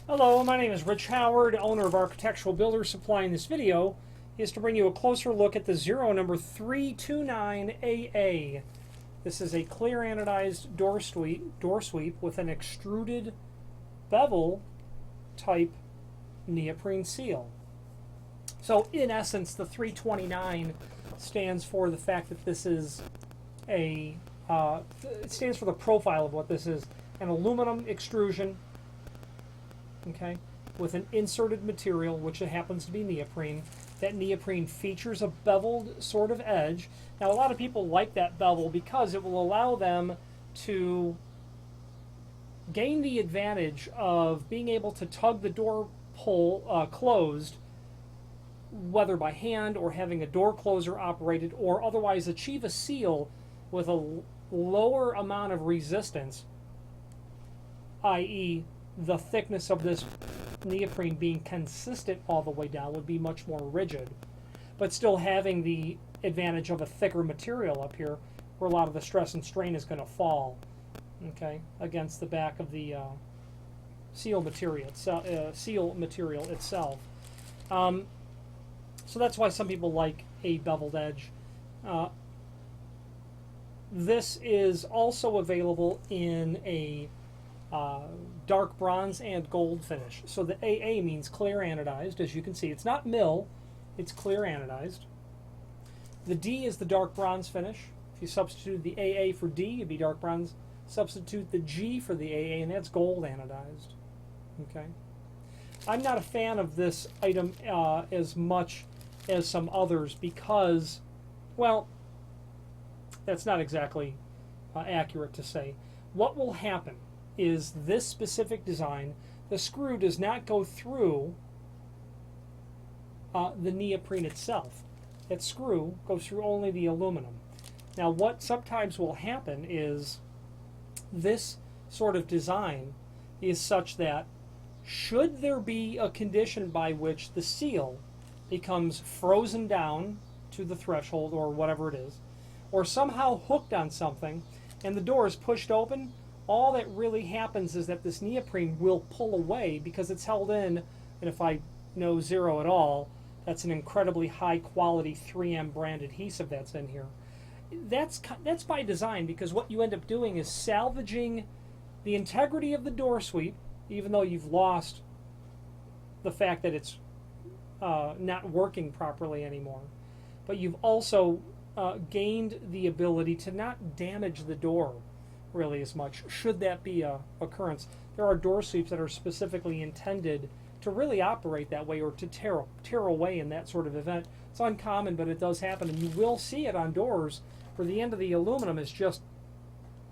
Hello, my name is Rich Howard, owner of Architectural Builder Supply. In this video is to bring you a closer look at the Zero number 329AA. This is a clear anodized door sweep with an extruded bevel type neoprene seal. So in essence, the 329 stands for the fact that this is it stands for the profile of what this is: an aluminum extrusion, okay, with an inserted material, which happens to be neoprene. That neoprene features a beveled sort of edge. Now, a lot of people like that bevel because it will allow them to gain the advantage of being able to tug the door pull closed, whether by hand or having a door closer operated, or otherwise achieve a seal with a lower amount of resistance, i.e. the thickness of this neoprene being consistent all the way down would be much more rigid, but still having the advantage of a thicker material up here where a lot of the stress and strain is going to fall, okay, against the back of the seal material itself. So that's why some people like a beveled edge. This is also available in a dark bronze and gold finish. So the AA means clear anodized. As you can see, it's not mill, it's clear anodized. The D is the dark bronze finish. If you substitute the AA for D, it'd be dark bronze. Substitute the G for the AA, and that's gold anodized. Okay. I'm not a fan of this item as much as some others because, well, that's not exactly accurate to say. What will happen is this specific design, the screw does not go through the neoprene itself. That screw goes through only the aluminum. Now, what sometimes will happen is this sort of design is such that should there be a condition by which the seal becomes frozen down to the threshold or whatever it is, or somehow hooked on something and the door is pushed open, all that really happens is that this neoprene will pull away because it's held in, and if I know Zero at all, that's an incredibly high quality 3M brand adhesive that's in here. That's by design, because what you end up doing is salvaging the integrity of the door sweep, even though you've lost the fact that it's not working properly anymore. But you've also gained the ability to not damage the door really as much, should that be a occurrence. There are door sweeps that are specifically intended to really operate that way, or to tear away in that sort of event. It's uncommon, but it does happen, and you will see it on doors where the end of the aluminum is just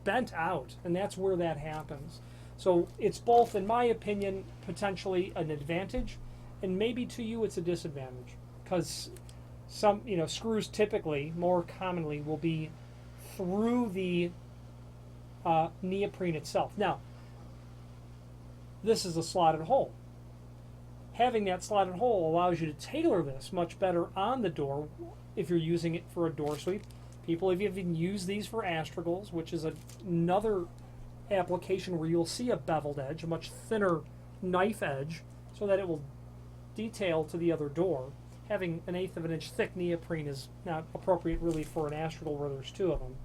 bent out, and that's where that happens. So it's both, in my opinion, potentially an advantage, and maybe to you it's a disadvantage, because some, screws typically, more commonly, will be through the neoprene itself. Now, this is a slotted hole. Having that slotted hole allows you to tailor this much better on the door if you're using it for a door sweep. People have even used these for astragals, which is another application where you'll see a beveled edge, a much thinner knife edge, so that it will detail to the other door. Having an 1/8 of an inch thick neoprene is not appropriate really for an astragal where there's two of them.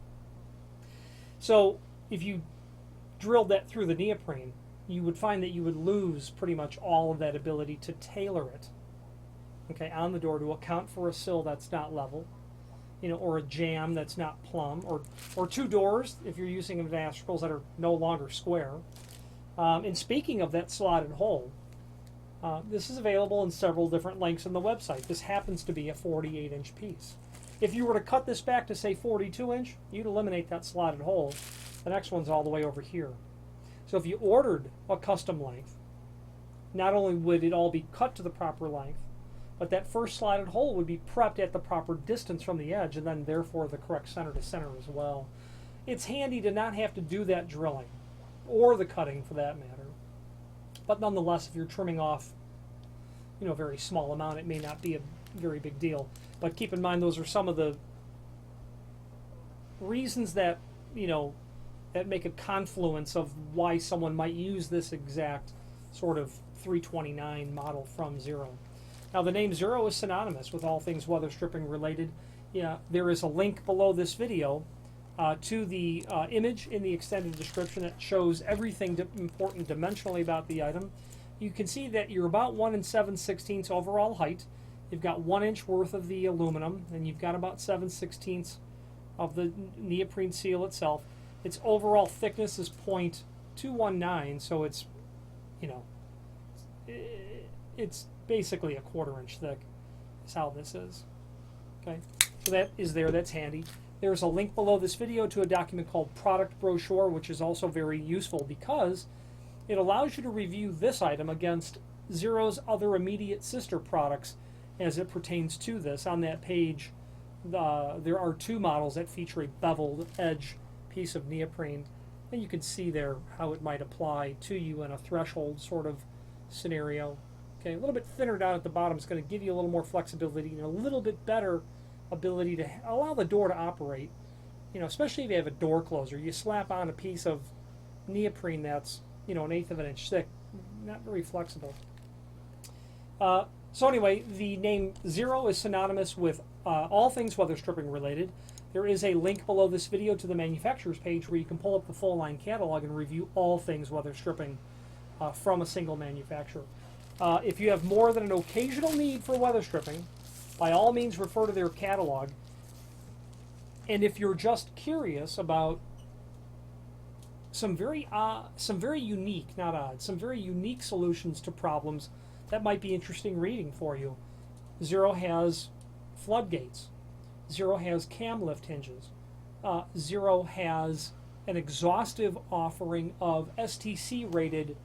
So if you drilled that through the neoprene, you would find that you would lose pretty much all of that ability to tailor it, okay, on the door to account for a sill that's not level, or a jamb that's not plumb, or two doors if you're using astragals that are no longer square. And speaking of that slotted hole, this is available in several different lengths on the website. This happens to be a 48-inch piece. If you were to cut this back to, say, 42-inch, you'd eliminate that slotted hole. The next one's all the way over here. So if you ordered a custom length, not only would it all be cut to the proper length, but that first slotted hole would be prepped at the proper distance from the edge, and then therefore the correct center to center as well. It's handy to not have to do that drilling, or the cutting for that matter. But nonetheless, if you're trimming off a very small amount, it may not be a very big deal. But keep in mind, those are some of the reasons that that make a confluence of why someone might use this exact sort of 329 model from Zero. Now the name Zero is synonymous with all things weather stripping related. Yeah, there is a link below this video to the image in the extended description that shows everything important dimensionally about the item. You can see that you're about 1 7/16 overall height. You've got 1 inch worth of the aluminum, and you've got about 7/16 of the neoprene seal itself. Its overall thickness is 0.219, so it's, you know, it's basically a 1/4 inch thick is how this is. Okay, so that is there, that's handy. There's a link below this video to a document called Product Brochure, which is also very useful because it allows you to review this item against Zero's other immediate sister products as it pertains to this. On that page, there are 2 models that feature a beveled edge piece of neoprene, and you can see there how it might apply to you in a threshold sort of scenario. Okay, a little bit thinner down at the bottom is going to give you a little more flexibility and a little bit better ability to allow the door to operate. You know, especially if you have a door closer, you slap on a piece of neoprene that's, you know, 1/8 of an inch thick, not very flexible. So anyway, the name Zero is synonymous with all things weather stripping related. There is a link below this video to the manufacturer's page where you can pull up the full line catalog and review all things weather stripping from a single manufacturer. If you have more than an occasional need for weather stripping, by all means refer to their catalog. And if you're just curious about some very unique, not odd, some very unique solutions to problems that might be interesting reading for you, Zero has floodgates. Zero has cam lift hinges. Zero has an exhaustive offering of STC rated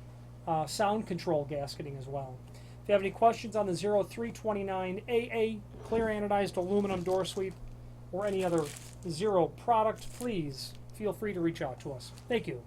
sound control gasketing as well. If you have any questions on the Zero 329 AA clear anodized aluminum door sweep or any other Zero product, please feel free to reach out to us. Thank you.